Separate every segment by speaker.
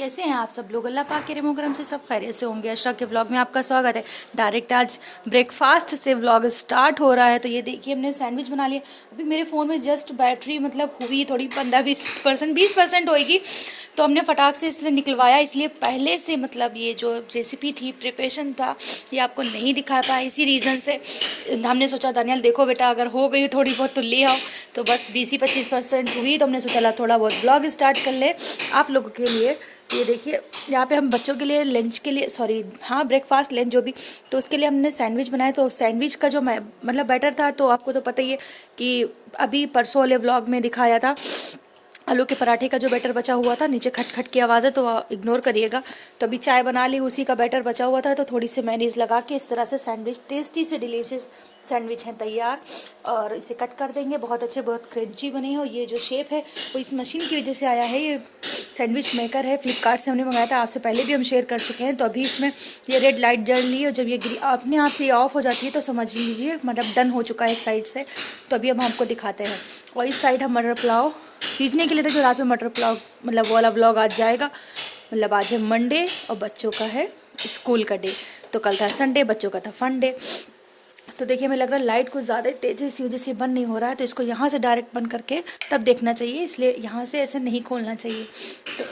Speaker 1: कैसे हैं आप सब लोग? अल्लाह पाक के रहम करम से सब खैरियत से होंगे। अशरा के व्लॉग में आपका स्वागत है। डायरेक्ट आज ब्रेकफास्ट से व्लॉग स्टार्ट हो रहा है। तो ये देखिए हमने सैंडविच बना लिया। अभी मेरे फ़ोन में जस्ट बैटरी मतलब हुई थोड़ी 15-20% 20% होएगी, तो हमने फटाक से इसलिए निकलवाया। इसलिए पहले से मतलब ये जो रेसिपी थी, प्रिपरेशन था, ये आपको नहीं दिखा पाया। इसी रीज़न से हमने सोचा दानियाल देखो बेटा अगर हो गई थोड़ी बहुत तो ले आओ। तो बस 20-25% हुई, तो हमने सोचा थोड़ा बहुत व्लॉग स्टार्ट कर ले आप लोगों के लिए। ये देखिए यहाँ पे हम बच्चों के लिए लंच के लिए ब्रेकफास्ट लंच जो भी, तो उसके लिए हमने सैंडविच बनाए। तो सैंडविच का जो मतलब बैटर था, तो आपको तो पता ही है कि अभी परसों वाले व्लॉग में दिखाया था। आलू के पराठे का जो बैटर बचा हुआ था, नीचे खट खट की आवाज़ है तो इग्नोर करिएगा। तो अभी चाय बना ली, उसी का बैटर बचा हुआ था, तो थोड़ी सी मेयोनीज लगा के इस तरह से सैंडविच, टेस्टी से डिलीशियस सैंडविच है तैयार। और इसे कट कर देंगे। बहुत अच्छे, बहुत क्रंची बने हैं। और ये जो शेप है वो इस मशीन की वजह से आया है। ये सैंडविच मेकर है, फ्लिपकार्ट से हमने मंगाया था, आपसे पहले भी हम शेयर कर चुके हैं। तो अभी इसमें ये रेड लाइट जल रही है, और जब ये अपने आप से ये ऑफ हो जाती है तो समझ लीजिए मतलब डन हो चुका है एक साइड से। तो अभी हम आपको दिखाते हैं। और इस साइड हम मटर पुलाव सीजने के लिए रखे। रात में मटर पुलाव मतलब वो वाला व्लॉग आज जाएगा। मतलब आज है मंडे और बच्चों का है स्कूल का डे, तो कल था संडे, बच्चों का था फन डे। तो देखिए हमें लग रहा है लाइट कुछ ज़्यादा तेज है, इसी वजह से बंद नहीं हो रहा है। तो इसको यहाँ से डायरेक्ट बंद करके तब देखना चाहिए, इसलिए यहाँ से ऐसे नहीं खोलना चाहिए। तो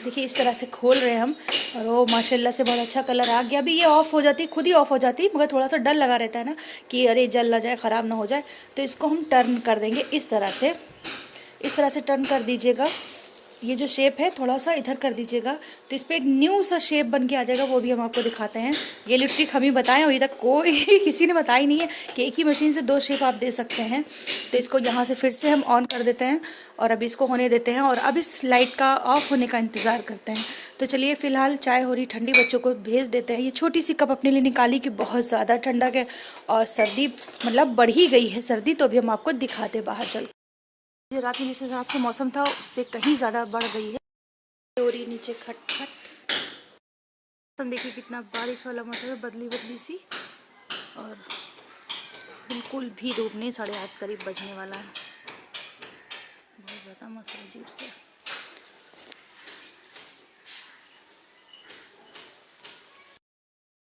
Speaker 1: देखिए इस तरह से खोल रहे हैं हम, और वो माशाल्लाह से बहुत अच्छा कलर आ गया। अभी ये ऑफ़ हो जाती, खुद ही ऑफ़ हो जाती, मगर थोड़ा सा डर लगा रहता है ना कि अरे जल ना जाए, ख़राब ना हो जाए। तो इसको हम टर्न कर देंगे इस तरह से टर्न कर दीजिएगा। ये जो शेप है थोड़ा सा इधर कर दीजिएगा, तो इस पर एक न्यू सा शेप बन के आ जाएगा। वो भी हम आपको दिखाते हैं। ये लिट्रिक हम ही बताएं, अभी तक कोई किसी ने बताई नहीं है कि एक ही मशीन से 2 शेप आप दे सकते हैं। तो इसको यहाँ से फिर से हम ऑन कर देते हैं, और अभी इसको होने देते हैं, और अब इस लाइट का ऑफ होने का इंतज़ार करते हैं। तो चलिए फ़िलहाल चाय हो रही ठंडी, बच्चों को भेज देते हैं। ये छोटी सी कप अपने लिए निकाली कि बहुत ज़्यादा ठंडा है, और सर्दी मतलब बढ़ ही गई है सर्दी। तो अभी हम आपको दिखाते बाहर चल। ये रात में जिस हिसाब से मौसम था उससे कहीं ज़्यादा बढ़ गई है। हो रही नीचे खट खट। मौसम देखिए कितना बारिश वाला मौसम है, बदली बदली सी, और बिल्कुल भी धूप नहीं। 8:30 करीब बजने वाला है। बहुत ज़्यादा मौसम अजीब से।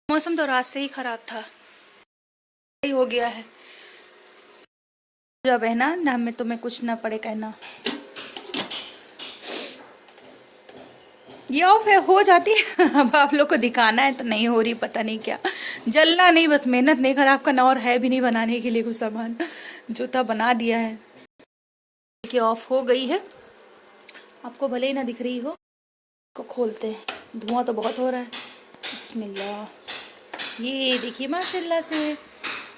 Speaker 1: मौसम तो रात से ही ख़राब था, यही हो गया है। जब है ना हमें तुम्हें कुछ ना पड़े कहना। ये ऑफ है, हो जाती है। अब आप लोग को दिखाना है तो नहीं हो रही, पता नहीं क्या। जलना नहीं, बस मेहनत नहीं खराब करना, और है भी नहीं बनाने के लिए कुछ सामान, जो था बना दिया है। कि ऑफ हो गई है, आपको भले ही ना दिख रही हो। को खोलते हैं, धुआं तो बहुत हो रहा है। बिस्मिल्लाह। ये देखिए माशाल्लाह से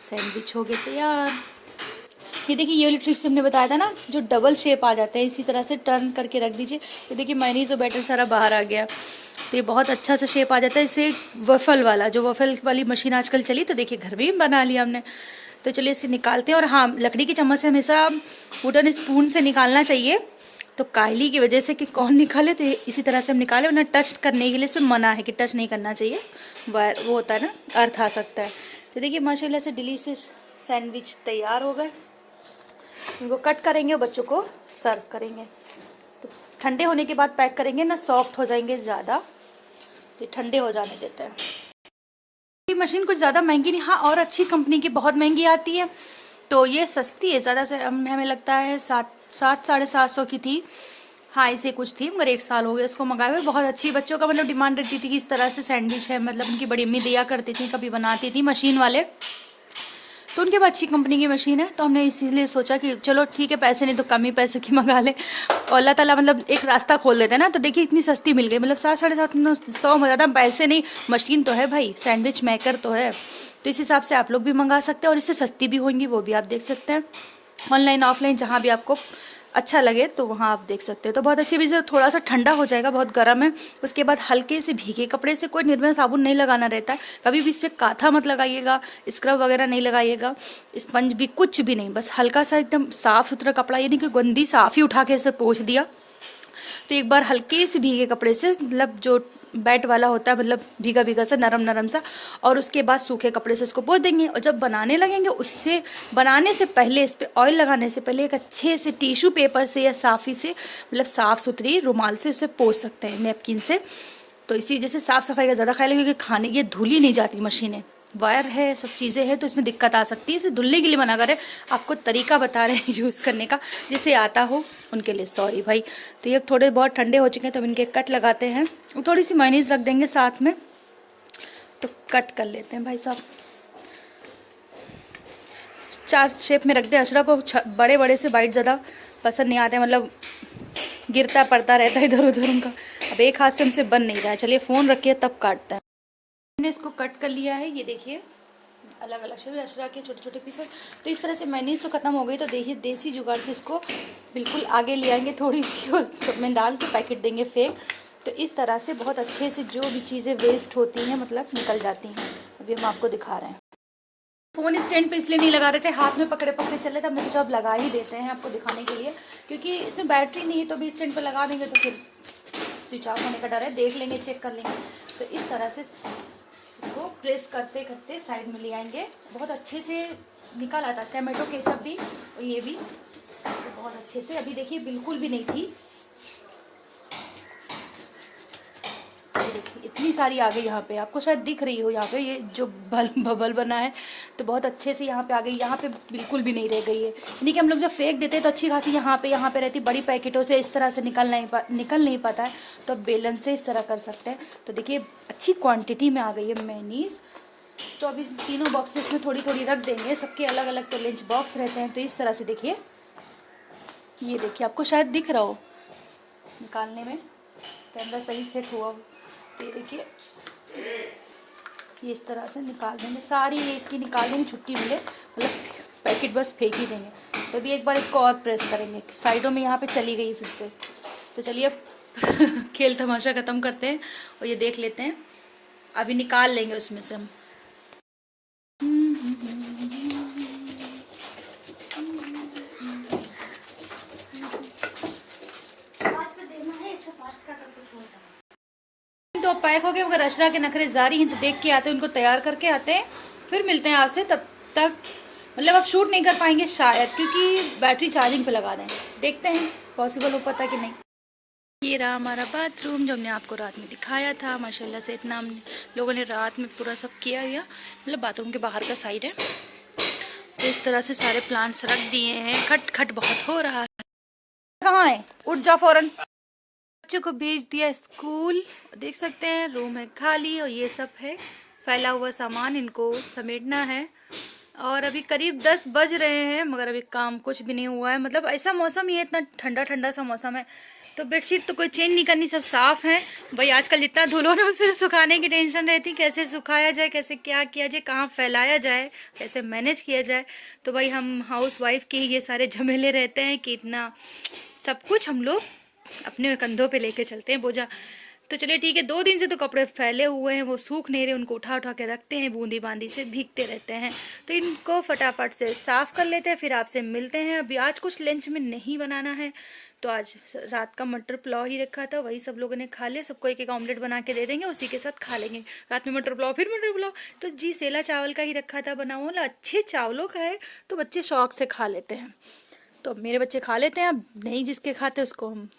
Speaker 1: सैंडविच हो गए तैयार। ये देखिए ये वाली ट्रिक से हमने बताया था ना, जो डबल शेप आ जाते हैं, इसी तरह से टर्न करके रख दीजिए। ये देखिए मेयोनीज और बैटर सारा बाहर आ गया, तो ये बहुत अच्छा सा शेप आ जाता है। इसे वफ़ल वाली मशीन आजकल चली, तो देखिए घर में ही बना लिया हमने। तो चलिए इसे निकालते हैं। और हाँ, लकड़ी की चम्मच से हमेशा वुडन स्पून से निकालना चाहिए। तो कायली की वजह से कि कौन निकाले, तो इसी तरह से हम निकाले, वरना टच करने के लिए इसमें मना है कि टच नहीं करना चाहिए, वो होता है ना, अर्थ आ सकता है। तो देखिए माशाल्लाह से डिलीशियस सैंडविच तैयार हो गए। इनको कट करेंगे और बच्चों को सर्व करेंगे। तो ठंडे होने के बाद पैक करेंगे ना, सॉफ्ट हो जाएंगे ज़्यादा, तो ठंडे हो जाने देते हैं। ये मशीन कुछ ज़्यादा महंगी नहीं, हाँ, और अच्छी कंपनी की बहुत महंगी आती है। तो ये सस्ती है ज़्यादा से, हमें लगता है 700-750 की थी। हाँ ऐसे कुछ थी, मगर 1 साल हो गया इसको मंगाए हुए। बहुत अच्छी, बच्चों का मतलब डिमांड रहती थी कि इस तरह से सैंडविच है, मतलब उनकी बड़ी अम्मी दिया करती थी, कभी बनाती थी मशीन वाले। तो उनके पास अच्छी कंपनी की मशीन है, तो हमने इसीलिए सोचा कि चलो ठीक है, पैसे नहीं तो कम ही पैसे की मंगा ले, और अल्लाह ताला मतलब एक रास्ता खोल देते हैं ना। तो देखिए इतनी सस्ती मिल गई, मतलब 700-750 में ज़्यादा पैसे नहीं। मशीन तो है भाई, सैंडविच मेकर तो है, तो इस हिसाब से आप लोग भी मंगा सकते हैं, और इससे सस्ती भी होंगी, वो भी आप देख सकते हैं। ऑनलाइन ऑफलाइन जहाँ भी आपको अच्छा लगे तो वहाँ आप देख सकते हैं। तो बहुत अच्छी भी, थोड़ा सा ठंडा हो जाएगा, बहुत गर्म है। उसके बाद हल्के से भीगे कपड़े से, कोई निर्मल साबुन नहीं लगाना रहता है, कभी भी इस पर काथा मत लगाइएगा, स्क्रब वगैरह नहीं लगाइएगा, स्पंज भी कुछ भी नहीं, बस हल्का सा एकदम साफ़ सुथरा कपड़ा, यानी कि गंदी साफ़ ही उठा के इसे पोंछ दिया। तो एक बार हल्के से भीगे कपड़े से, मतलब जो बैट वाला होता है, मतलब भीगा भीगा सा, नरम नरम सा, और उसके बाद सूखे कपड़े से इसको पोंछ देंगे। और जब बनाने लगेंगे, उससे बनाने से पहले, इस पर ऑयल लगाने से पहले एक अच्छे से टिश्यू पेपर से या साफ़ी से, मतलब साफ़ सुथरी रुमाल से उसे पोंछ सकते हैं, नैपकिन से। तो इसी वजह से साफ़ सफाई का ज़्यादा ख्याल है, क्योंकि खाने ये धुली नहीं जाती मशीनें, वायर है, सब चीज़ें हैं, तो इसमें दिक्कत आ सकती है। इसे धुलने के लिए मना करें, आपको तरीका बता रहे हैं यूज़ करने का, जिसे आता हो उनके लिए सॉरी भाई। तो ये थोड़े बहुत ठंडे हो चुके हैं, तो अब इनके कट लगाते हैं। थोड़ी सी मेयोनीज रख देंगे साथ में, तो कट कर लेते हैं भाई साहब। 4 शेप में रख दें। अशरा को बड़े बड़े से बाइट ज़्यादा पसंद नहीं आते, मतलब गिरता पड़ता रहता है इधर उधर उनका। अब एक हाथ से हमसे बन नहीं रहा है, चलिए फ़ोन रखिए तब काटते हैं। मैंने इसको कट कर लिया है, ये देखिए अलग अलग शेप, अशरा के छोटे छोटे पीसेस। तो इस तरह से मेयोनीज तो ख़त्म हो गई, तो देखिए देसी जुगाड़ से इसको बिल्कुल आगे ले आएंगे थोड़ी सी, और में डाल के पैकेट देंगे फेंक। तो इस तरह से बहुत अच्छे से जो भी चीज़ें वेस्ट होती हैं, मतलब निकल जाती हैं। अभी हम आपको दिखा रहे हैं। फ़ोन स्टैंड पे इसलिए नहीं लगा रहे थे, हाथ में पकड़े पकड़े चल रहे थे, हमने सोचा अब लगा ही देते हैं आपको दिखाने के लिए, क्योंकि इसमें बैटरी नहीं है, तो भी स्टैंड पे लगा देंगे तो फिर स्विच ऑफ होने का डर है। देख लेंगे, चेक कर लेंगे। तो इस तरह से इसको प्रेस करते करते साइड में ले आएंगे। बहुत अच्छे से निकल आता है, टमाटो केचप भी और ये भी, तो बहुत अच्छे से। अभी देखिए बिल्कुल भी नहीं थी, देखिए इतनी सारी आ गई यहाँ पे, आपको शायद दिख रही हो यहाँ पे, ये जो बबल बना है, तो बहुत अच्छे से यहाँ पे आ गई। यहाँ पे बिल्कुल भी नहीं रह गई है, यानी कि हम लोग जब फेंक देते हैं तो अच्छी खासी यहाँ पे रहती। बड़ी पैकेटों से इस तरह से निकल नहीं पाता है, तो बेलन से इस तरह कर सकते हैं। तो देखिए अच्छी क्वान्टिटी में आ गई है मेयोनीज। तो अभी तीनों बॉक्सेस में थोड़ी थोड़ी रख देंगे, सबके अलग अलग तो लंच बॉक्स रहते हैं। तो इस तरह से देखिए, ये देखिए आपको शायद दिख रहा हो निकालने में, कैमरा सही सेट हुआ हो, तो ये देखिए ये इस तरह से निकाल देंगे सारी, एक की निकाल देंगे, छुट्टी मिले, मतलब पैकेट बस फेंक ही देंगे। तो अभी एक बार इसको और प्रेस करेंगे, साइडों में यहाँ पे चली गई फिर से। तो चलिए अब खेल तमाशा ख़त्म करते हैं और ये देख लेते हैं, अभी निकाल लेंगे उसमें से हम। तो पैक हो गए, मगर अशरा के नखरे जारी हैं, तो देख के आते हैं, उनको तैयार करके आते हैं, फिर मिलते हैं आपसे। तब तक मतलब अब शूट नहीं कर पाएंगे शायद, क्योंकि बैटरी चार्जिंग पे लगा दें, देखते हैं पॉसिबल हो पाता कि नहीं। ये रहा हमारा बाथरूम, जो हमने आपको रात में दिखाया था। माशाल्लाह से इतना हम लोगों ने रात में पूरा सब किया हुआ, मतलब बाथरूम के बाहर का साइड है। तो इस तरह से सारे प्लांट्स रख दिए हैं। खट खट बहुत हो रहा है। कहाँ है, उठ जाओ फौरन। बच्चों को भेज दिया स्कूल, देख सकते हैं रूम है खाली, और ये सब है फैला हुआ सामान, इनको समेटना है। और अभी करीब 10 बज रहे हैं, मगर अभी काम कुछ भी नहीं हुआ है। मतलब ऐसा मौसम ही है, इतना ठंडा ठंडा सा मौसम है, तो बेडशीट तो कोई चेंज नहीं करनी, सब साफ़ हैं भाई। आजकल जितना धुलो ना, उसे सुखाने की टेंशन रहती, कैसे सुखाया जाए, कैसे क्या किया जाए, कहाँ फैलाया जाए, कैसे मैनेज किया जाए। तो भाई हम हाउस वाइफ के ही ये सारे झमेले रहते हैं कि इतना सब कुछ हम लोग अपने कंधों पे लेके चलते हैं बोझा। तो चलिए ठीक है, 2 दिन से तो कपड़े फैले हुए हैं, वो सूख नहीं रहे, उनको उठा उठा के रखते हैं, बूंदी बांदी से भीगते रहते हैं। तो इनको फटाफट से साफ़ कर लेते हैं, फिर आपसे मिलते हैं। अभी आज कुछ लंच में नहीं बनाना है, तो आज रात का मटर पुलाव ही रखा था, वही सब लोगों ने खा लिया। सबको एक एक ऑमलेट बना के दे देंगे, उसी के साथ खा लेंगे। रात में मटर पुलाव, फिर मटर पुलाव, तो जी सेला चावल का ही रखा था बना हुआ, अच्छे चावलों का है, तो बच्चे शौक से खा लेते हैं। तो मेरे बच्चे खा लेते हैं, अब नहीं जिसके खाते उसको हम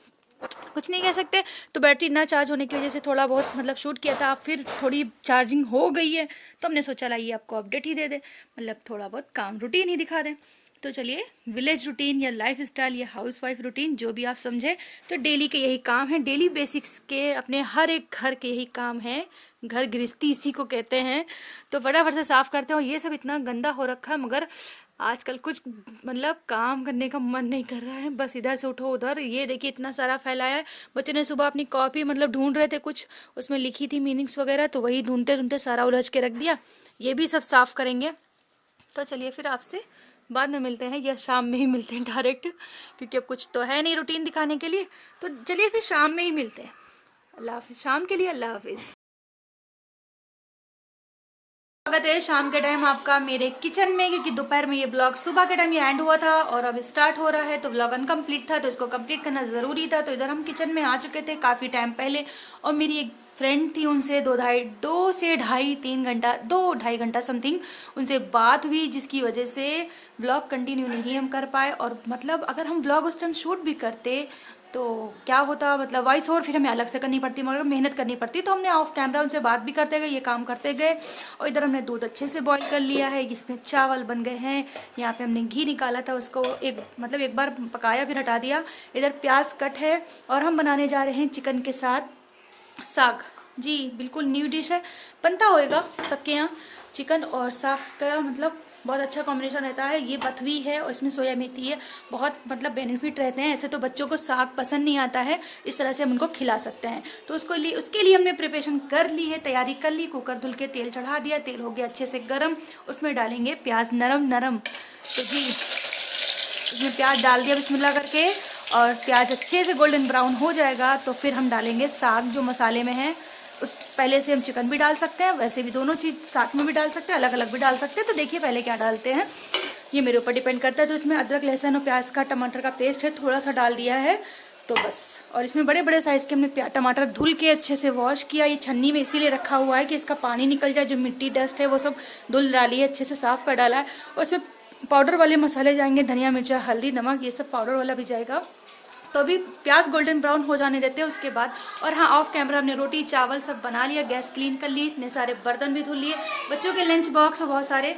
Speaker 1: कुछ नहीं कह सकते। तो बैटरी ना चार्ज होने की वजह से थोड़ा बहुत मतलब शूट किया था, फिर थोड़ी चार्जिंग हो गई है, तो हमने सोचा लाइए आपको अपडेट ही दे दे, मतलब थोड़ा बहुत काम रूटीन ही दिखा दें। तो चलिए, विलेज रूटीन या लाइफ स्टाइल या हाउस वाइफ रूटीन, जो भी आप समझे, तो डेली के यही काम है, डेली बेसिक्स के अपने हर एक घर के यही काम है, घर गृहस्थी इसी को कहते हैं। तो फटाफट से साफ़ करते हो। ये सब इतना गंदा हो रखा है, मगर आजकल कुछ मतलब काम करने का मन नहीं कर रहा है, बस इधर से उठो उधर। ये देखिए इतना सारा फैलाया है। बच्चे ने सुबह अपनी कॉपी मतलब ढूंढ रहे थे, कुछ उसमें लिखी थी मीनिंग्स वगैरह, तो वही ढूंढते ढूंढते सारा उलझ के रख दिया। ये भी सब साफ़ करेंगे। तो चलिए फिर आपसे बाद में मिलते हैं, या शाम में ही मिलते हैं डायरेक्ट, क्योंकि अब कुछ तो है नहीं रूटीन दिखाने के लिए। तो चलिए फिर शाम में ही मिलते हैं। अल्लाह हाफिज़। शाम के लिए अल्लाह हाफिज़। स्वागत है शाम के टाइम आपका मेरे किचन में, क्योंकि दोपहर में ये ब्लॉग सुबह के टाइम ये एंड हुआ था और अब स्टार्ट हो रहा है, तो ब्लॉग अनकम्प्लीट था तो इसको कंप्लीट करना ज़रूरी था। तो इधर हम किचन में आ चुके थे काफ़ी टाइम पहले, और मेरी एक फ्रेंड थी, उनसे 2 से ढाई घंटा समथिंग उनसे बात हुई, जिसकी वजह से व्लॉग कंटिन्यू नहीं हम कर पाए। और मतलब अगर हम व्लॉग उस टाइम शूट भी करते तो क्या होता, मतलब वॉइस ओवर फिर हमें अलग से करनी पड़ती, मगर मेहनत करनी पड़ती। तो हमने ऑफ कैमरा उनसे बात भी करते गए, ये काम करते गए। और इधर हमने दूध अच्छे से बॉईल कर लिया है, इसमें चावल बन गए हैं। यहाँ पे हमने घी निकाला था, उसको एक बार पकाया फिर हटा दिया। इधर प्याज कट है और हम बनाने जा रहे हैं चिकन के साथ साग। जी बिल्कुल न्यू डिश है, बनता होएगा सबके यहाँ। चिकन और साग का मतलब बहुत अच्छा कॉम्बिनेशन रहता है। ये बथवी है और इसमें सोया मेथी है, बहुत मतलब बेनिफिट रहते हैं। ऐसे तो बच्चों को साग पसंद नहीं आता है, इस तरह से हम उनको खिला सकते हैं। तो उसके लिए हमने प्रिपरेशन कर ली है, तैयारी कर ली। कुकर धुल के तेल चढ़ा दिया, तेल हो गया अच्छे से गर्म, उसमें डालेंगे प्याज नरम। तो जी इसमें प्याज डाल दिया बिस्मिल्लाह करके, और प्याज अच्छे से गोल्डन ब्राउन हो जाएगा तो फिर हम डालेंगे साग जो मसाले में है। उस पहले से हम चिकन भी डाल सकते हैं, वैसे भी दोनों चीज़ साथ में भी डाल सकते हैं, अलग अलग भी डाल सकते हैं। तो देखिए पहले क्या डालते हैं, ये मेरे ऊपर डिपेंड करता है। तो इसमें अदरक लहसुन और प्याज का टमाटर का पेस्ट है, थोड़ा सा डाल दिया है तो बस। और इसमें बड़े बड़े साइज़ के हमने टमाटर धुल के अच्छे से वॉश किया। ये छन्नी में इसीलिए रखा हुआ है कि इसका पानी निकल जाए, जो मिट्टी डस्ट है वो सब धुल डाली है, अच्छे से साफ़ कर डाला है। और इसमें पाउडर वाले मसाले जाएंगे, धनिया मिर्चा हल्दी नमक, ये सब पाउडर वाला भी जाएगा। तो अभी प्याज गोल्डन ब्राउन हो जाने देते हैं उसके बाद। और हाँ, ऑफ कैमरा हमने रोटी चावल सब बना लिया, गैस क्लीन कर ली, इतने सारे बर्तन भी धुल लिए, बच्चों के लंच बॉक्स और बहुत सारे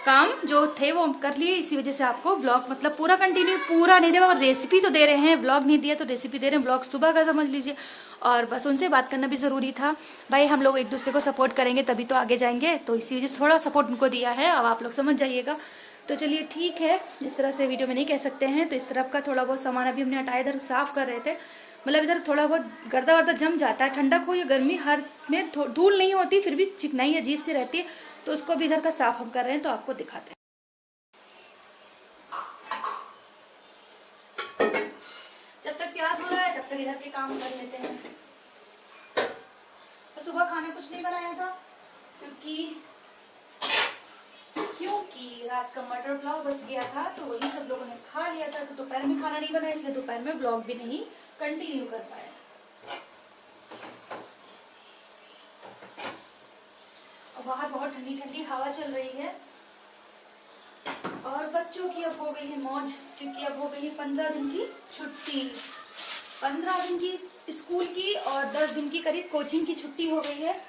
Speaker 1: काम जो थे वो कर लिए। इसी वजह से आपको व्लॉग मतलब पूरा कंटिन्यू पूरा नहीं दे, और रेसिपी तो दे रहे हैं, व्लॉग नहीं दिया तो रेसिपी दे रहे हैं। व्लॉग सुबह का समझ लीजिए। और बस उनसे बात करना भी ज़रूरी था भाई, हम लोग एक दूसरे को सपोर्ट करेंगे तभी तो आगे जाएंगे। तो इसी वजह से थोड़ा सपोर्ट उनको दिया है, अब आप लोग समझ जाइएगा। तो चलिए ठीक है, इस तरह से वीडियो में नहीं कह सकते हैं। तो इस तरफ का थोड़ा बहुत सामान अभी हमने हटाया, इधर साफ़ कर रहे थे। मतलब इधर थोड़ा बहुत गर्दा वर्दा जम जाता है, ठंडक हो या गर्मी, हर में धूल नहीं होती, फिर भी चिकनाई अजीब सी रहती है। तो उसको भी इधर का साफ हम कर रहे हैं, तो आपको दिखाते हैं। जब तक प्याज हो रहा है तब तक इधर के काम कर लेते हैं। तो सुबह खाना कुछ नहीं बनाया था क्योंकि रात का मटर पुलाव बच गया था, तो वही सब लोगों ने खा लिया था। तो दोपहर में खाना नहीं बनाया, इसलिए दोपहर में ब्लॉग भी नहीं कंटिन्यू कर पाए। और बाहर बहुत ठंडी ठंडी हवा चल रही है, और बच्चों की अब हो गई है मौज, क्योंकि अब हो गई है 15 दिन की छुट्टी। 15 दिन की स्कूल की और 10 दिन की करीब कोचिंग की छुट्टी हो गई है।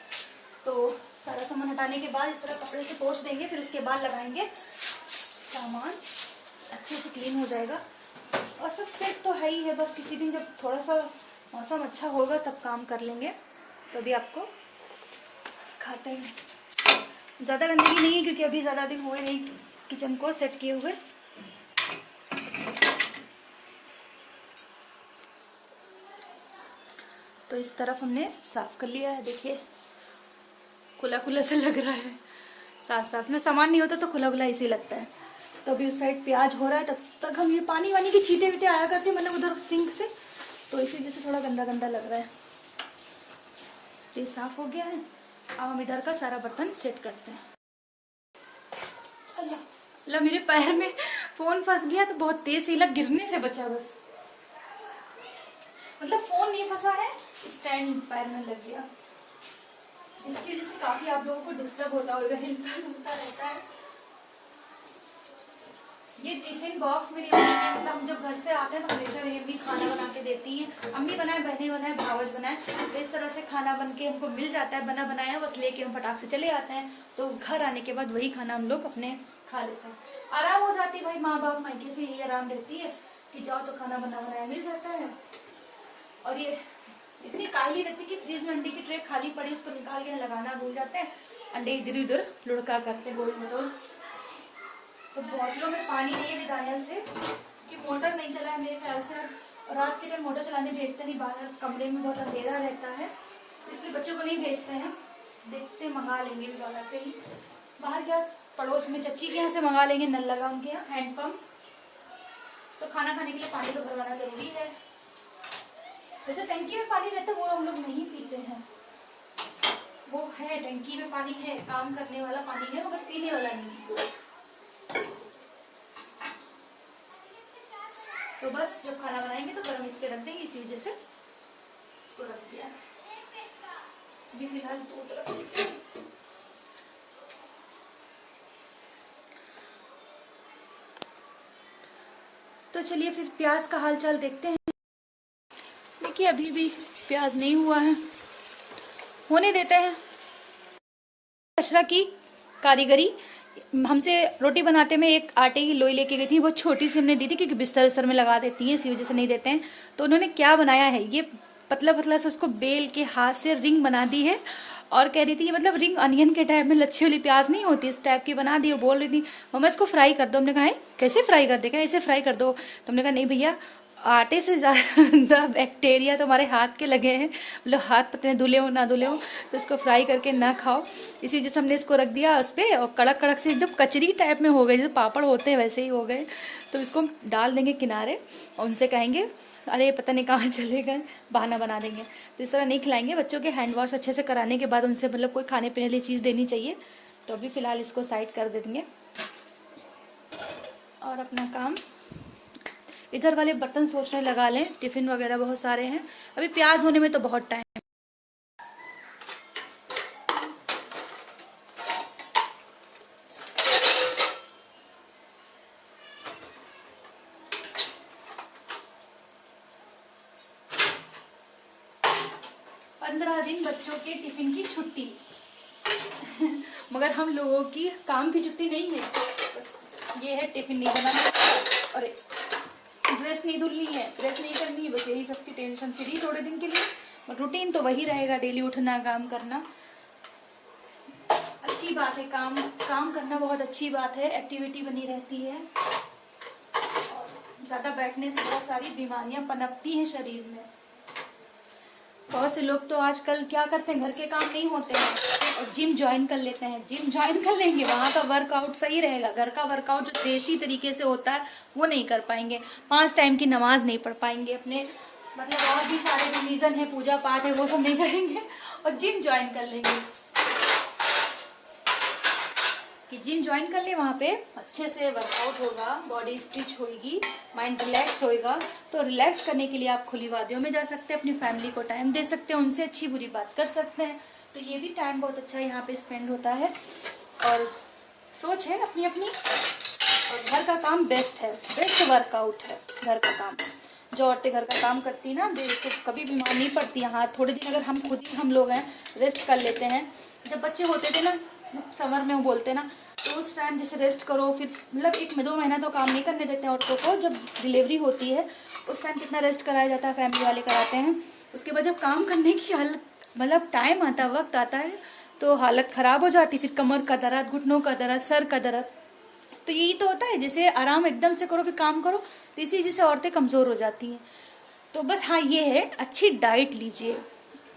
Speaker 1: तो सारा सामान हटाने के बाद इस तरह कपड़े से पोंछ देंगे, फिर उसके बाद लगाएंगे सामान, अच्छे से क्लीन हो जाएगा। और सब सेट तो है ही है, बस किसी दिन जब थोड़ा सा मौसम अच्छा होगा तब काम कर लेंगे। तो अभी आपको खाते हैं। ज़्यादा गंदगी नहीं है क्योंकि अभी ज़्यादा दिन हुए नहीं किचन को सेट किए हुए। तो इस तरफ हमने साफ़ कर लिया है, देखिए खुला खुला सा लग रहा है, साफ साफ में सामान नहीं होता तो खुला खुला ऐसे ही लगता है। तो अभी उस साइड प्याज हो रहा है, तब तक हम ये पानी वानी की छींटे वीटे आया करते हैं, मतलब उधर सिंक से, तो इसी वजह से थोड़ा गंदा गंदा लग रहा है। तो ये साफ़ हो गया है, अब हम इधर का सारा बर्तन सेट करते हैं। अल्लाह मेरे पैर में फ़ोन फंस गया, तो बहुत तेज़ हिला, गिरने से बचा बस। मतलब फ़ोन नहीं फंसा है, स्टैंड पैर में लग गया, इसकी वजह से काफ़ी आप लोगों को डिस्टर्ब होता होगा, हिलता डुलता रहता है। ये टिफिन बॉक्स मेरी अम्मी के, मतलब हम जब घर से आते हैं तो हमेशा मेरी अम्मी खाना बना के देती हैं। अम्मी बनाए, बहनें बनाए, भावज बनाए, तो इस तरह से खाना बन के हमको मिल जाता है, बना बनाया, बस लेके हम फटाक से चले आते हैं। तो घर आने के बाद वही खाना हम लोग अपने खा लेते हैं। आराम हो जाती है भाई, माँ बाप मायके से यही आराम रहती है कि जाओ तो खाना बना बनाया मिल जाता है। और ये इतनी काहली रहती कि फ्रीज में अंडे की ट्रे खाली पड़ी, उसको निकाल के लगाना भूल जाते हैं, अंडे इधर उधर लुढ़का करते हैं गोल मटोल। तो बोतलों में पानी नहीं है विदाया से, कि मोटर नहीं चला है मेरे ख्याल से, और रात के टाइम मोटर चलाने भेजते नहीं, बाहर कमरे में बहुत अंधेरा रहता है, इसलिए बच्चों को नहीं भेजते हैं। देखते मंगा लेंगे विदाया से ही, बाहर क्या पड़ोस में चच्ची के यहाँ से मंगा लेंगे, नल लगा उनके यहाँ हैंडपम्प। तो खाना खाने के लिए पानी तो भरवाना ज़रूरी है। वैसे टंकी में पानी रहता है वो हम लोग नहीं पीते हैं, वो है, टंकी में पानी है, काम करने वाला पानी है, मगर पीने वाला नहीं है। तो बस जब खाना बनाएंगे तो गर्म इस पे रख देंगे, इसी वजह से इसको रख दिया। अभी फिलहाल दूध रख देते हैं। तो चलिए फिर प्याज का हालचाल देखते हैं। देखिए अभी भी प्याज नहीं हुआ है, होने देते हैं। अशरा की कारीगरी, हमसे रोटी बनाते में एक आटे की लोई लेके गई थी, बहुत छोटी सी हमने दी थी क्योंकि बिस्तर उस्तर में लगा देती हैं, इसी वजह से नहीं देते हैं। तो उन्होंने क्या बनाया है, ये पतला पतला से उसको बेल के हाथ से रिंग बना दी है, और कह रही थी ये मतलब रिंग अनियन के टाइप में लच्छी वाली प्याज नहीं होती, इस टाइप की बना दी। वो बोल रही थी मम्मा इसको फ्राई कर दो। हमने कहा है कैसे फ्राई कर देगा, ऐसे फ्राई कर दो। तो हमने कहा नहीं भैया, आटे से ज़्यादा बैक्टीरिया तो हमारे हाथ के लगे हैं, मतलब हाथ पता नहीं धुले हो ना धुले हो, तो इसको फ्राई करके ना खाओ। इसी वजह से हमने इसको रख दिया उस पर, और कड़क कड़क से एकदम कचरी टाइप में हो गए, जैसे पापड़ होते हैं वैसे ही हो गए। तो इसको हम डाल देंगे किनारे और उनसे कहेंगे अरे पता नहीं कहाँ चले गए, बहाना बना देंगे। तो इस तरह नहीं खिलाएंगे, बच्चों के हैंड वॉश अच्छे से कराने के बाद उनसे मतलब कोई खाने पीने वाली चीज़ देनी चाहिए। तो अभी फ़िलहाल इसको साइड कर देंगे और अपना काम इधर वाले बर्तन सोचने लगा लें। टिफ़िन वगैरह बहुत सारे हैं, अभी प्याज होने में तो बहुत टाइम है। दिन बच्चों के टिफ़िन की छुट्टी मगर हम लोगों की काम की छुट्टी नहीं है, बस ये है टिफ़िन नहीं बनाना, अरे ड्रेस नहीं धुलनी है, प्रेस नहीं करनी है, बस यही सब की टेंशन फ्री थोड़े दिन के लिए। रूटीन तो वही रहेगा, डेली उठना काम करना। अच्छी बात है, काम करना बहुत अच्छी बात है, एक्टिविटी बनी रहती है। ज़्यादा बैठने से बहुत सारी बीमारियां पनपती हैं शरीर में। बहुत से लोग तो आजकल क्या करते हैं, घर के काम नहीं होते हैं और जिम ज्वाइन कर लेते हैं। जिम ज्वाइन कर लेंगे, वहाँ का वर्कआउट सही रहेगा, घर का वर्कआउट जो देसी तरीके से होता है वो नहीं कर पाएंगे, 5 टाइम की नमाज नहीं पढ़ पाएंगे, अपने मतलब और भी सारे रिलीजन है, पूजा पाठ है, वो सब नहीं करेंगे और जिम ज्वाइन कर लेंगे। कि जिम ज्वाइन कर ले, वहाँ पे अच्छे से वर्कआउट होगा, बॉडी स्ट्रेच होगी, माइंड रिलैक्स होएगा। तो रिलैक्स करने के लिए आप खुली वादियों में जा सकते हैं, अपनी फैमिली को टाइम दे सकते हैं, उनसे अच्छी बुरी बात कर सकते हैं। तो ये भी टाइम बहुत अच्छा यहाँ पे स्पेंड होता है और सोच है अपनी अपनी। और घर का काम बेस्ट है, बेस्ट वर्कआउट है घर का काम। जो औरतें घर का काम करती ना, तो कभी बीमार नहीं पड़ती हैं। हाँ थोड़े दिन अगर हम लोग हैं रेस्ट कर लेते हैं। जब बच्चे होते थे ना, समर में वो बोलते ना, तो उस टाइम जैसे रेस्ट करो, फिर मतलब 1-2 महीना तो काम नहीं करने देते हैं औरतों को। जब डिलीवरी होती है उस टाइम कितना रेस्ट कराया जाता है, फैमिली वाले कराते हैं। उसके बाद जब काम करने की हालत मतलब टाइम आता, वक्त आता है, तो हालत ख़राब हो जाती। फिर कमर का दर्द, घुटनों का दर्द, सर का दर्द। तो यही तो होता है, जैसे आराम एकदम से करो फिर काम करो, तो इसी वजह से औरतें कमज़ोर हो जाती हैं। तो बस हाँ ये है, अच्छी डाइट लीजिए,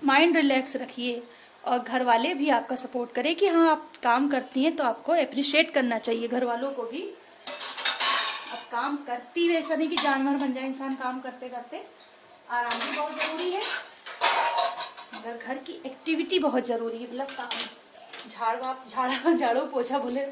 Speaker 1: माइंड रिलैक्स रखिए, और घर वाले भी आपका सपोर्ट करें कि हाँ आप काम करती हैं, तो आपको अप्रिशिएट करना चाहिए घर वालों को भी। अब काम करती है, ऐसा नहीं कि जानवर बन जाए इंसान काम करते करते। आराम भी बहुत ज़रूरी है, मगर घर की एक्टिविटी बहुत ज़रूरी है। मतलब काम झाड़ू पोछा बोले,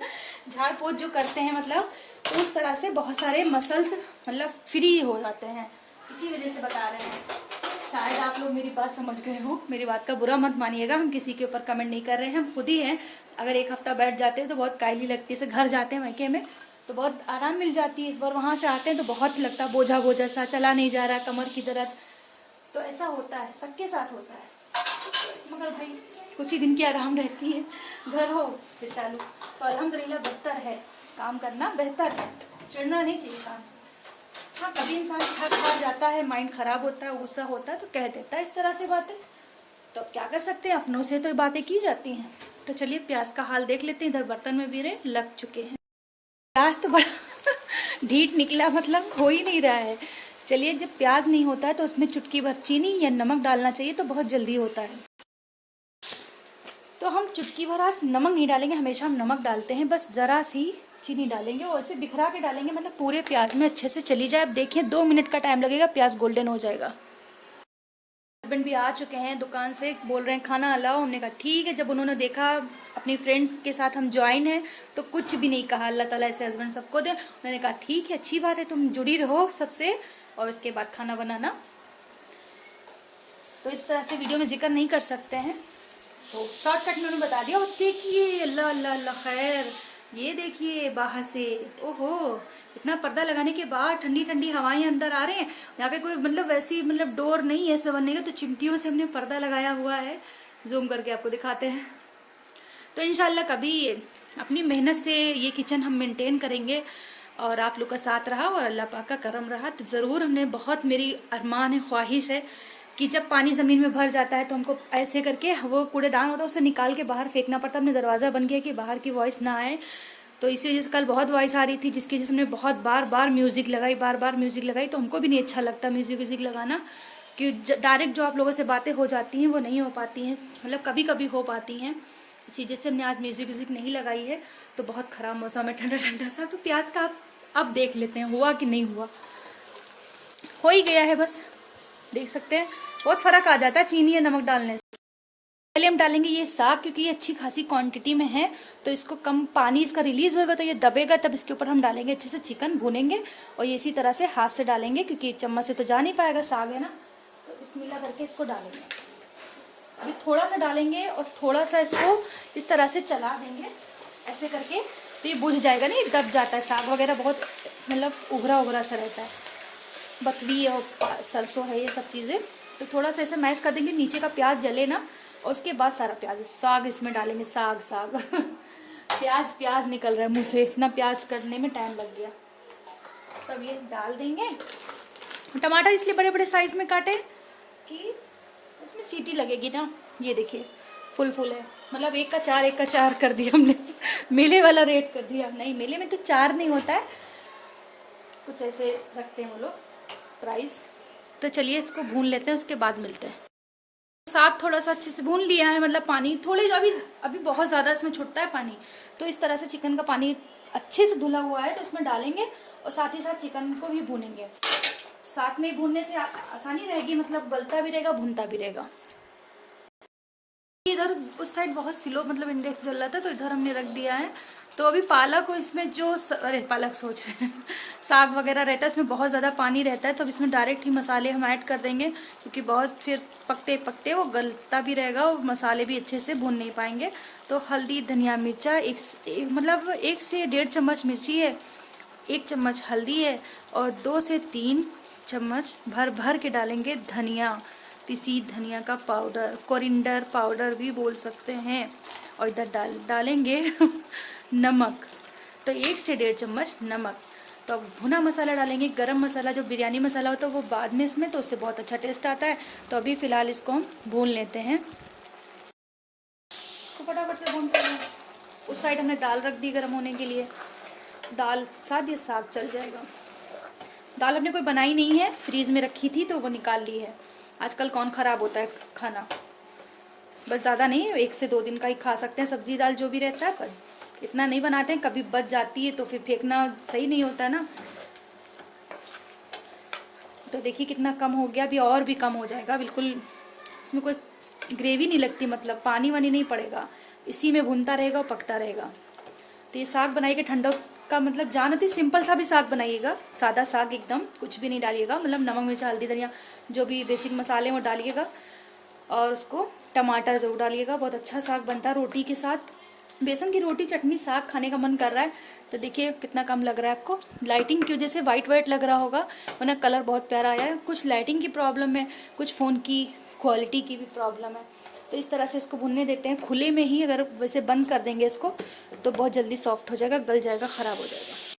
Speaker 1: झाड़ पोछ जो करते हैं, मतलब तो उस तरह से बहुत सारे मसल्स मतलब फ्री हो जाते हैं। इसी वजह से बता रहे हैं। शायद आप लोग मेरी बात समझ गए हो, मेरी बात का बुरा मत मानिएगा, हम किसी के ऊपर कमेंट नहीं कर रहे हैं, हम खुद ही हैं। अगर 1 हफ्ता बैठ जाते हैं तो बहुत कायली लगती है। जैसे घर जाते हैं मैके में तो बहुत आराम मिल जाती है, एक बार वहाँ से आते हैं तो बहुत लगता है बोझा बोझा सा, चला नहीं जा रहा, कमर की दर्द। तो ऐसा होता है, सबके साथ होता है, मगर भाई कुछ ही दिन की आराम रहती है, घर हो फिर चालू। तो अल्हम्दुलिल्लाह बेहतर है, काम करना बेहतर है, चिढ़ना नहीं चाहिए काम से। हाँ कभी इंसान थक हार जाता है, माइंड ख़राब होता है, गुस्सा होता है, तो कह देता है इस तरह से बातें। तो अब क्या कर सकते हैं, अपनों से तो बातें की जाती हैं। तो चलिए प्याज का हाल देख लेते हैं। इधर बर्तन में भी लग चुके हैं। प्याज तो बड़ा ढीठ निकला, मतलब हो ही नहीं रहा है। चलिए, जब प्याज नहीं होता है तो उसमें चुटकी भर चीनी या नमक डालना चाहिए, तो बहुत जल्दी होता है। तो हम चुटकी भर आज नमक नहीं डालेंगे, हमेशा हम नमक डालते हैं, बस ज़रा सी चीनी डालेंगे और ऐसे बिखरा के डालेंगे, मतलब पूरे प्याज में अच्छे से चली जाए। अब देखिए 2 मिनट का टाइम लगेगा, प्याज गोल्डन हो जाएगा। हस्बैंड भी आ चुके हैं दुकान से, बोल रहे हैं खाना लाओ। हमने कहा ठीक है। जब उन्होंने देखा अपनी फ्रेंड्स के साथ हम ज्वाइन हैं तो कुछ भी नहीं कहा। अल्लाह ताला ऐसे हस्बैंड सबको दे। उन्होंने कहा ठीक है, अच्छी बात है, तुम जुड़ी रहो सबसे और उसके बाद खाना बनाना। तो इस तरह से वीडियो में जिक्र नहीं कर सकते हैं, तो शॉर्टकट में उन्होंने बता दिया। और देखिए अल्लाह अल्लाह अल्लाह खैर, ये देखिए बाहर से, ओहो, इतना पर्दा लगाने के बाद ठंडी ठंडी हवाएं अंदर आ रहे हैं। यहाँ पे कोई मतलब वैसी मतलब डोर नहीं है इसमें बनने का, तो चिमटियों से हमने पर्दा लगाया हुआ है। जूम करके आपको दिखाते हैं। तो इंशाल्लाह कभी अपनी मेहनत से ये किचन हम मेंटेन करेंगे और आप लोग का साथ रहा और अल्लाह पाक का करम रहा तो ज़रूर हमने बहुत, मेरी अरमान है, ख्वाहिश है कि जब पानी ज़मीन में भर जाता है तो हमको ऐसे करके वो कूड़ेदान होता है उसे निकाल के बाहर फेंकना पड़ता है। हमने दरवाज़ा बन गया कि बाहर की वॉइस ना आए। तो इसी वजह से कल बहुत वॉइस आ रही थी, जिसकी वजह से हमने बहुत बार बार म्यूज़िक लगाई। तो हमको भी नहीं अच्छा लगता म्यूज़िक लगाना, कि डायरेक्ट जो आप लोगों से बातें हो जाती हैं वो नहीं हो पाती हैं, मतलब कभी कभी हो पाती हैं। इसी वजह से हमने आज म्यूज़िक नहीं लगाई है। तो बहुत ख़राब मौसम है, ठंडा ठंडा सा। तो प्याज का आप अब देख लेते हैं हुआ कि नहीं हुआ। हो ही गया है बस, देख सकते हैं। बहुत फ़र्क आ जाता है चीनी या नमक डालने से। पहले हम डालेंगे ये साग, क्योंकि ये अच्छी खासी क्वांटिटी में है तो इसको कम पानी इसका रिलीज़ होगा तो ये दबेगा, तब इसके ऊपर हम डालेंगे अच्छे से चिकन भूनेंगे। और ये इसी तरह से हाथ से डालेंगे, क्योंकि चम्मच से तो जा नहीं पाएगा, साग है ना। तो बिस्मिल्लाह करके इसको डालेंगे। अभी थोड़ा सा डालेंगे और थोड़ा सा इसको इस तरह से चला देंगे ऐसे करके, तो ये बुझ जाएगा। नहीं दब जाता है साग वगैरह, बहुत मतलब उभरा सा रहता है। बथड़ी और सरसों है ये सब चीज़ें। तो थोड़ा सा ऐसे मैश कर देंगे, नीचे का प्याज जले ना, और उसके बाद सारा प्याज साग इसमें डालेंगे। साग प्याज निकल रहा है मुँह से, इतना प्याज करने में टाइम लग गया। तब ये डाल देंगे। टमाटर इसलिए बड़े बड़े साइज़ में काटे कि उसमें सीटी लगेगी ना। ये देखिए फुल है, मतलब एक का चार कर दिया हमने। मेले वाला रेट कर दिया। नहीं, मेले में तो 4 नहीं होता है, कुछ ऐसे रखते हैं वो लोग प्राइस। तो चलिए इसको भून लेते हैं, उसके बाद मिलते हैं। साग थोड़ा सा अच्छे से भून लिया है, मतलब पानी थोड़े अभी बहुत ज़्यादा इसमें छूटता है पानी। तो इस तरह से चिकन का पानी अच्छे से धुला हुआ है तो उसमें डालेंगे और साथ ही साथ चिकन को भी भूनेंगे। साथ में भूनने से आसानी रहेगी, मतलब गलता भी रहेगा, भुनता भी रहेगा। इधर उस साइड बहुत स्लो मतलब इंडेक्स जल रहा था, तो इधर हमने रख दिया है। तो अभी पालक को इसमें अरे पालक सोच रहे हैं, साग वगैरह रहता है इसमें बहुत ज़्यादा पानी रहता है, तो अब इसमें डायरेक्ट ही मसाले हम ऐड कर देंगे, क्योंकि बहुत फिर पकते वो गलता भी रहेगा और मसाले भी अच्छे से भून नहीं पाएंगे। तो हल्दी, धनिया, मिर्चा मतलब 1 से 1.5 चम्मच मिर्ची है, 1 चम्मच हल्दी है और 2 से 3 चम्मच भर के डालेंगे धनिया, पिसी धनिया का पाउडर, कोरिंडर पाउडर भी बोल सकते हैं। और इधर डालेंगे नमक, तो 1 से 1.5 चम्मच नमक। तो अब भुना मसाला डालेंगे, गरम मसाला जो बिरयानी मसाला होता है वो बाद में इसमें, तो उससे बहुत अच्छा टेस्ट आता है। तो अभी फ़िलहाल इसको हम भून लेते हैं, इसको फटाफट से भून लेंगे। उस साइड हमने दाल रख दी गर्म होने के लिए, दाल साथ ये साग चल जाएगा। दाल हमने कोई बनाई नहीं है, फ्रीज़ में रखी थी तो वो निकाल ली है। आजकल कौन ख़राब होता है खाना, बस ज़्यादा नहीं, 1 से 2 दिन का ही खा सकते हैं सब्जी दाल जो भी रहता है, पर इतना नहीं बनाते हैं। कभी बच जाती है तो फिर फेंकना सही नहीं होता है ना। तो देखिए कितना कम हो गया, अभी और भी कम हो जाएगा। बिल्कुल इसमें कोई ग्रेवी नहीं लगती, मतलब पानी वानी नहीं पड़ेगा, इसी में भुनता रहेगा और पकता रहेगा। तो ये साग बनाइएगा ठंडा का मतलब जान होती, सिंपल सा भी साग बनाइएगा, सादा साग एकदम, कुछ भी नहीं डालिएगा, मतलब नमक, मिर्च, हल्दी, धनिया जो भी बेसिक मसाले हैं वो डालिएगा। और उसको टमाटर ज़रूर डालिएगा, बहुत अच्छा साग बनता है रोटी के साथ। बेसन की रोटी, चटनी, साग खाने का मन कर रहा है। तो देखिए कितना कम लग रहा है आपको, लाइटिंग की वजह से वाइट लग रहा होगा, वरना कलर बहुत प्यारा आया है। कुछ लाइटिंग की प्रॉब्लम है, कुछ फ़ोन की क्वालिटी की भी प्रॉब्लम है। तो इस तरह से इसको भुनने देते हैं खुले में ही। अगर वैसे बंद कर देंगे इसको तो बहुत जल्दी सॉफ्ट हो जाएगा, गल जाएगा, ख़राब हो जाएगा।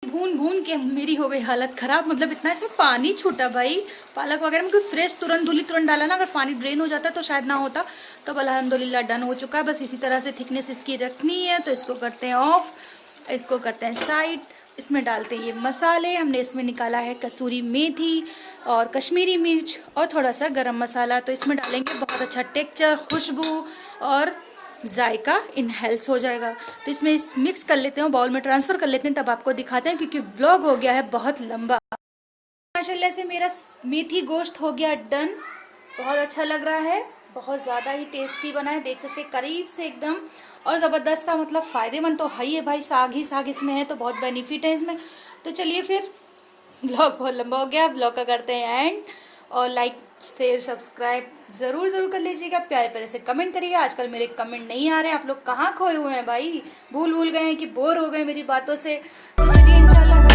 Speaker 1: भून के मेरी हो गई हालत ख़राब, मतलब इतना इसमें पानी छूटा भाई। पालक वगैरह में कोई फ्रेश तुरंत डाला ना, अगर पानी ड्रेन हो जाता तो शायद ना होता। तब अल्हम्दुलिल्लाह डन हो चुका है। बस इसी तरह से थिकनेस इसकी रखनी है। तो इसको करते हैं ऑफ, इसको करते हैं साइड। इसमें डालते हैं ये मसाले, हमने इसमें निकाला है कसूरी मेथी और कश्मीरी मिर्च और थोड़ा सा गरम मसाला। तो इसमें डालेंगे, बहुत अच्छा टेक्चर, खुशबू और जायका इनहेल्स हो जाएगा। तो इसमें मिक्स कर लेते हैं, बाउल में ट्रांसफ़र कर लेते हैं, तब आपको दिखाते हैं, क्योंकि व्लॉग हो गया है बहुत लंबा। माशाल्लाह से मेरा मेथी गोश्त हो गया डन। बहुत अच्छा लग रहा है, बहुत ज़्यादा ही टेस्टी बना है, देख सकते हैं करीब से एकदम। और ज़बरदस्त था, मतलब फ़ायदेमंद तो है ही है भाई, साग ही साग इसमें है तो बहुत बेनिफिट है इसमें। तो चलिए फिर, ब्लॉग बहुत लंबा हो गया, ब्लॉग का करते हैं एंड। और लाइक शेयर सब्सक्राइब ज़रूर ज़रूर कर लीजिएगा, प्यारे प्यारे से कमेंट करिएगा। आजकल मेरे कमेंट नहीं आ रहे हैं, आप लोग कहाँ खोए हुए हैं भाई, भूल भूल गए हैं कि बोर हो गए मेरी बातों से। तो चलिए इंशाल्लाह